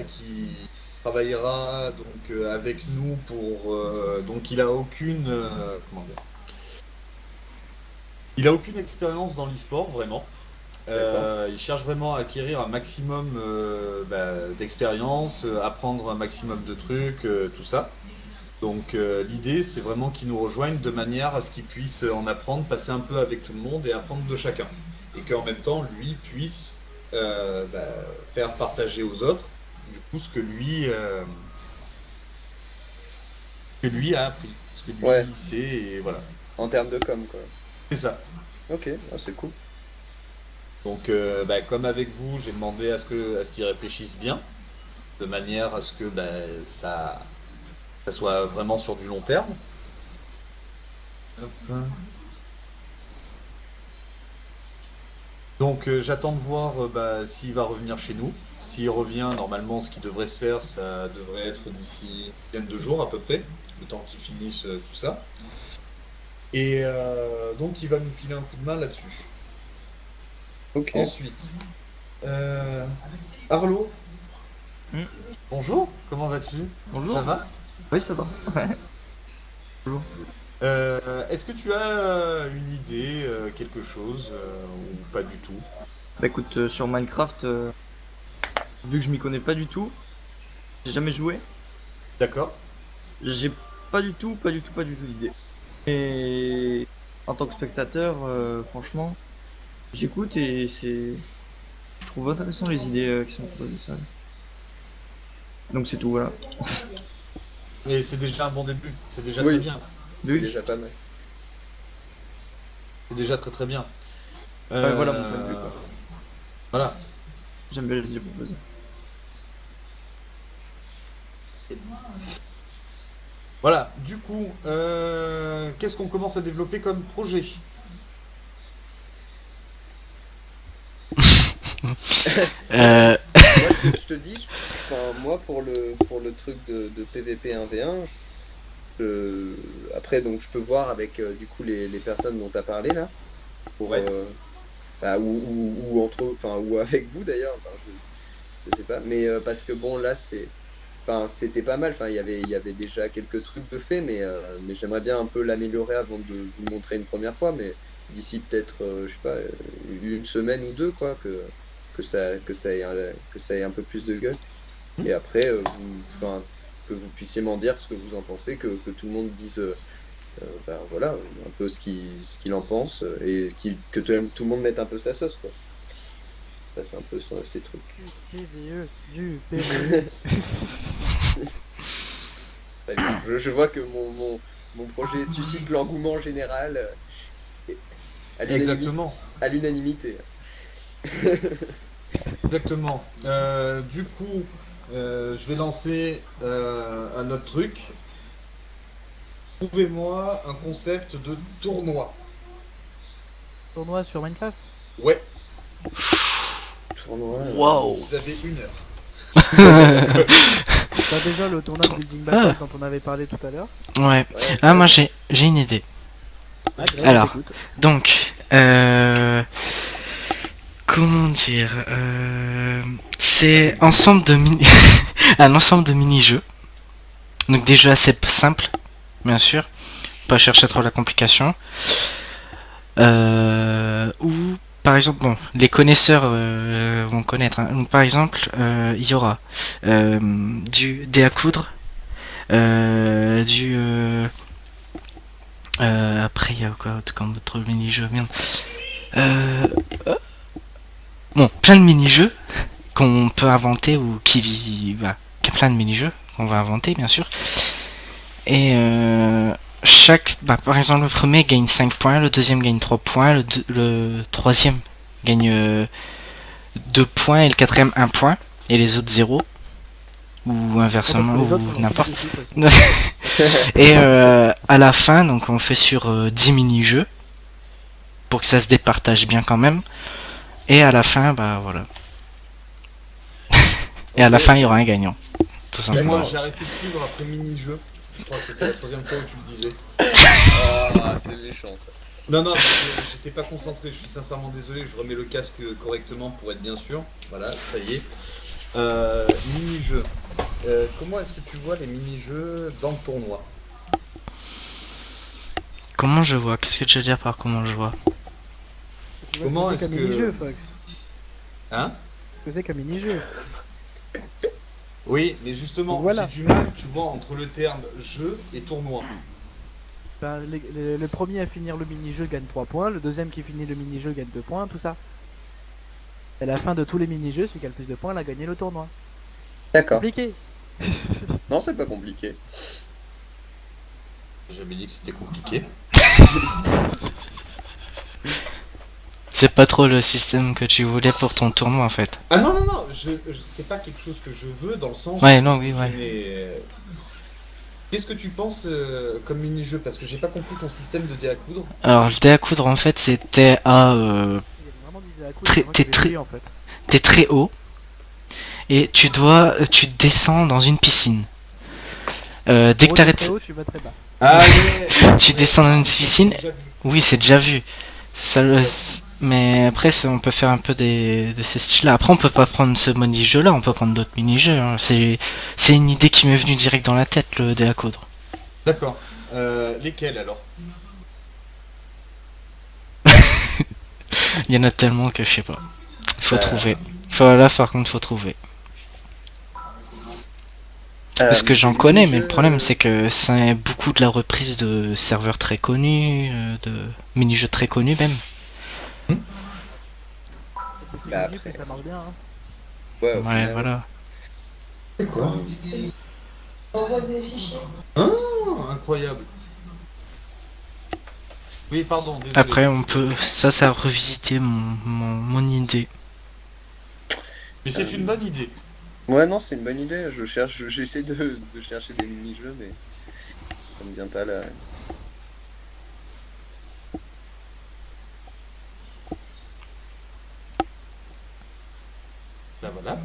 qui travaillera donc avec nous pour donc il a aucune comment dire, il a aucune expérience dans l'e-sport vraiment. D'accord. Il cherche vraiment à acquérir un maximum d'expérience, apprendre un maximum de trucs, tout ça. Donc l'idée c'est vraiment qu'il nous rejoigne de manière à ce qu'il puisse en apprendre, passer un peu avec tout le monde et apprendre de chacun. Et qu'en même temps lui puisse faire partager aux autres du coup ce que lui a appris, ce que lui Ouais, il sait et voilà. en termes de com, quoi. C'est ça. Ok, ah, c'est cool. Donc comme avec vous, j'ai demandé à ce qu'il réfléchisse bien, de manière à ce que ça soit vraiment sur du long terme. Hop. Donc j'attends de voir s'il va revenir chez nous. S'il revient, normalement, ce qui devrait se faire, ça devrait être d'ici une dizaine de jours à peu près, le temps qu'il finisse tout ça. Et donc il va nous filer un coup de main là-dessus. Ok. Ensuite, euh, Arlo, Hmm. bonjour, comment vas-tu? Ça Bonjour. va? Oui, ça va. Bonjour. Est-ce que tu as une idée, quelque chose, ou pas du tout? Bah écoute, sur Minecraft, vu que je m'y connais pas du tout, j'ai jamais joué, D'accord? j'ai pas du tout d'idée. Et en tant que spectateur, franchement, j'écoute et je trouve intéressant les idées qui sont proposées, ça. Donc c'est tout, voilà. Et c'est déjà un bon début, c'est déjà très Oui, bien. c'est Oui, déjà pas mal. C'est déjà très très bien. ouais, voilà mon point de vue, Euh, quoi. voilà. J'aime bien les idées proposées. Voilà, du coup, qu'est-ce qu'on commence à développer comme projet? Vas-y. Euh, Moi, je te dis, enfin, moi, pour le truc de PVP 1v1, après, donc, je peux voir avec, du coup, les personnes dont tu as parlé, là, pour, Ouais. bah, ou entre, enfin, ou avec vous, d'ailleurs, enfin, je sais pas, mais parce que, bon, là, enfin, c'était pas mal, enfin, il y avait déjà quelques trucs de fait, mais j'aimerais bien un peu l'améliorer avant de vous le montrer une première fois, mais d'ici peut-être, je sais pas, une semaine ou deux, quoi, que ça ait un peu plus de gueule. Hmm. Et après, enfin, que vous puissiez m'en dire ce que vous en pensez, que tout le monde dise, ben voilà, un peu ce qu'il en pense, et que tout le monde mette un peu sa sauce, quoi. Ça, c'est un peu ça, ces trucs. Du PVE, du PVE. Très bien. Je vois que mon projet suscite l'engouement général, et à l'unanimité. Exactement. À l'unanimité. Exactement. Du coup, je vais lancer un autre truc. Trouvez-moi un concept de tournoi. Tournoi sur Minecraft. Ouais, Tournoi. Waouh. vous avez une heure. Bah déjà le tournoi de Building Ah, Battle dont on avait parlé tout à l'heure. ouais. Ouais, Ah, moi j'ai une idée. Vas-y, je Alors, t'écoute. donc, comment dire, c'est ensemble de mini un ensemble de mini-jeux. Donc des jeux assez simples, bien sûr, pas chercher trop la complication. Ou par exemple, bon, les connaisseurs vont connaître, hein. Donc, par exemple, il y aura du dé à coudre, du après il y a quoi comme autre mini-jeu, merde. Euh, bon, plein de mini-jeux qu'on peut inventer ou bah, plein de mini-jeux qu'on va inventer, bien sûr. Et bah, par exemple, le premier gagne 5 points, le deuxième gagne 3 points, le troisième gagne 2 points et le quatrième 1 point, et les autres 0, ou Ah bah inversement, pour les autres, ou on s'en fout n'importe. du tout de toute façon. Et à la fin, donc on fait sur 10 mini-jeux, pour que ça se départage bien quand même. Et à la fin, bah voilà. Et à Ok, la fin, il y ok. aura un gagnant, tout Excuse-moi, simplement. D'accord. j'ai arrêté de suivre après mini-jeu. Je crois que c'était la troisième fois où tu le disais. Ah, c'est méchant, ça. Non, non, j'étais pas concentré, je suis sincèrement désolé, je remets le casque correctement pour être bien sûr. Voilà, ça y est. mini-jeux. Comment est-ce que tu vois les mini-jeux dans le tournoi? Comment je vois? Qu'est-ce que tu veux dire par comment je vois? Tu vois Comment ce que c'est est-ce qu'un que- mini-jeu, Fox? Hein? Ce que c'est qu'un mini-jeu? Oui, mais justement, Voilà. j'ai du mal, tu vois, entre le terme jeu et tournoi. Ben, le premier à finir le mini-jeu gagne 3 points, le deuxième qui finit le mini-jeu gagne 2 points, tout ça. Et à la fin de tous les mini-jeux, celui qui a le plus de points, il a gagné le tournoi. D'accord. Compliqué. Non, c'est pas compliqué. J'ai jamais dit que c'était compliqué. C'est pas trop le système que tu voulais pour ton tournoi en fait. Ah non, non, non, c'est pas quelque chose que je veux dans le sens Ouais, non, où oui, je ouais. n'ai- Qu'est-ce que tu penses comme mini-jeu? Parce que j'ai pas compris ton système de dé à coudre. Alors, le dé à coudre en fait, c'était à. Il y avait vraiment du dé à coups, Très- c'est moi qui t'es l'ai très- pris, en fait. T'es très haut et tu descends dans une piscine. Dès que Gros, t'es t'arrêtes, très haut, tu vas très bas. Ah ouais. tu descends dans une piscine. J'ai déjà vu. Oui, c'est déjà vu. Ça, mais après, on peut faire un peu de ces styles-là. Après, on peut pas prendre ce mini-jeu-là, on peut prendre d'autres mini-jeux. Hein. C'est une idée qui m'est venue direct dans la tête, le dé à coudre. D'accord. Lesquels alors? Il y en a tellement que je sais pas. Faut Bah. trouver. Là, par contre, faut trouver. Parce que j'en Les connais, mais mini-jeux, le problème, c'est que c'est beaucoup de la reprise de serveurs très connus, de mini-jeux très connus même. Plus Bah, connu, plus ça marche bien. Hein. Ouais, au Ouais, final, voilà. C'est quoi? Ah, incroyable. Oui, pardon, désolé. Après, on peut. Ça a revisité mon idée. Mais c'est une bonne idée. Ouais, non, c'est une bonne idée. J'essaie de chercher des mini-jeux, mais ça me vient pas là. Là, voilà.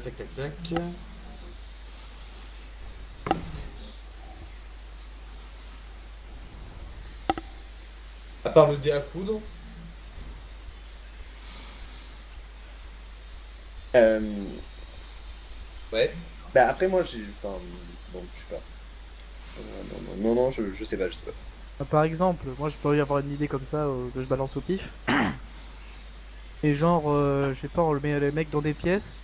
Tac, tac, tac. À part le dé à coudre, Euh, ouais. Bah après moi j'ai, enfin, bon, je sais pas. Non, je sais pas, je sais pas. Par exemple, moi je pourrais y avoir une idée comme ça que je balance au pif. Et genre, je sais pas, on met les mecs dans des pièces,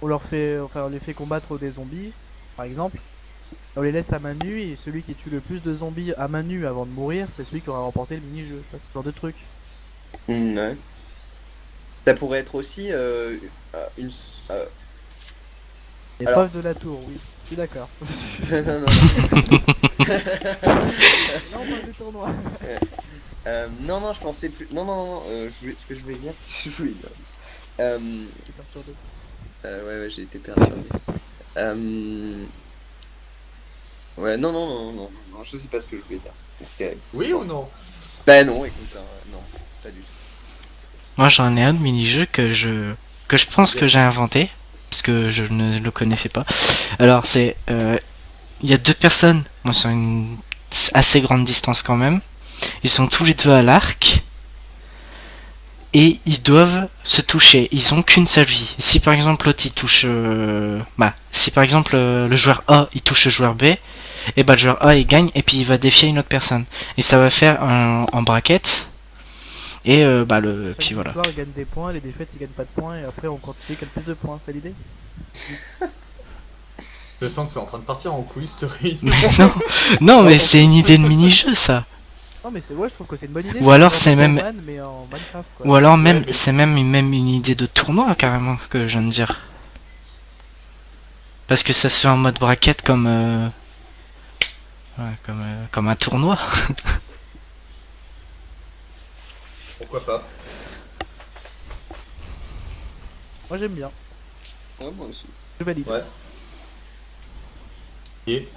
on les fait combattre des zombies, par exemple. On les laisse à main nue et celui qui tue le plus de zombies à main nue avant de mourir, c'est celui qui aura remporté le mini-jeu. Ça, ce genre de truc. Ouais. Ça pourrait être aussi une. Alors- L'épreuve de la tour, oui. Je suis d'accord. Non, non, non. Là on parle du tournoi. Non, non, je pensais plus. Non, non, non, ce que je voulais dire. Ce que je voulais dire. Ouais, j'ai été perturbé. Ouais, non, non, non, non, non, je sais pas ce que je voulais dire. C'était. Oui ou non? Bah non, écoute, non, pas du tout. Moi, j'en ai un de mini-jeu que je pense que j'ai inventé, parce que je ne le connaissais pas. Alors, c'est. Il y a deux personnes, moi, sur une assez grande distance quand même. Ils sont tous les deux à l'arc. Et ils doivent se toucher. Ils ont qu'une seule vie. Si par exemple l'autre il touche. Si par exemple le joueur A il touche le joueur B, et bah le joueur A il gagne et puis il va défier une autre personne. Et ça va faire en braquette. Et Chaque puis voilà. victoire gagne des points, les défaites ils gagnent pas de points et après on continue qui a le plus de points, c'est l'idée? Je sens que c'est en train de partir en couille cette réunion. Non mais c'est une idée de mini-jeu ça. Non mais je trouve que c'est une bonne idée. Ou alors genre c'est même- Bomberman, mais en Minecraft quoi. Ou alors même Ouais, mais- c'est même une idée de tournoi carrément que je viens de dire. Parce que ça se fait en mode braquette comme comme un tournoi. Pourquoi pas? Moi j'aime bien, Ouais, moi aussi. je valide. Ouais. Et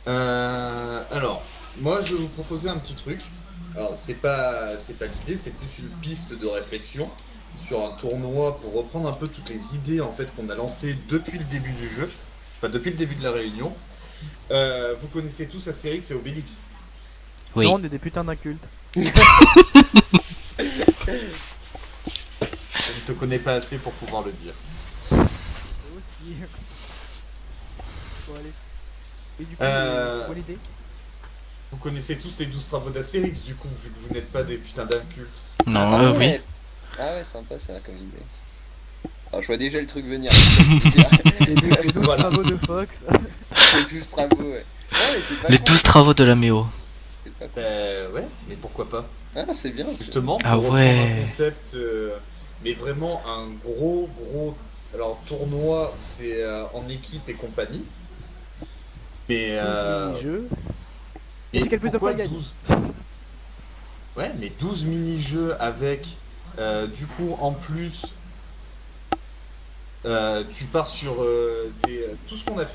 alors, moi je vais vous proposer un petit truc. Alors c'est pas l'idée, c'est plus une piste de réflexion sur un tournoi pour reprendre un peu toutes les idées en fait qu'on a lancées depuis le début du jeu, enfin depuis le début de la réunion. Vous connaissez tous Astérix et Obélix. Oui. Non, on est des putains d'incultes. Je ne te connais pas assez pour pouvoir le dire. aussi. Bon, allez. Et du coup, bonne idée. Vous connaissez tous les 12 travaux d'Astérix, du coup, vu que vous n'êtes pas des putains d'incultes. Non, Ah oui. ouais. Ah ouais, sympa ça comme idée. Alors je vois déjà le truc venir. Les 12 Voilà. travaux de Fox. Les 12 travaux, ouais. Non, mais c'est pas Les con, 12 travaux de la Méo. c'est pas con. Ouais, mais pourquoi pas? Ah, c'est bien. Justement, pour Ah reprendre ouais. un concept, mais vraiment un gros, alors tournoi, c'est en équipe et compagnie. Mais, 12 mini-jeux. mais c'est quel plus de pourquoi points gagne 12? Ouais, mais 12 mini-jeux avec, du coup, en plus, tu pars sur tout ce qu'on a fait.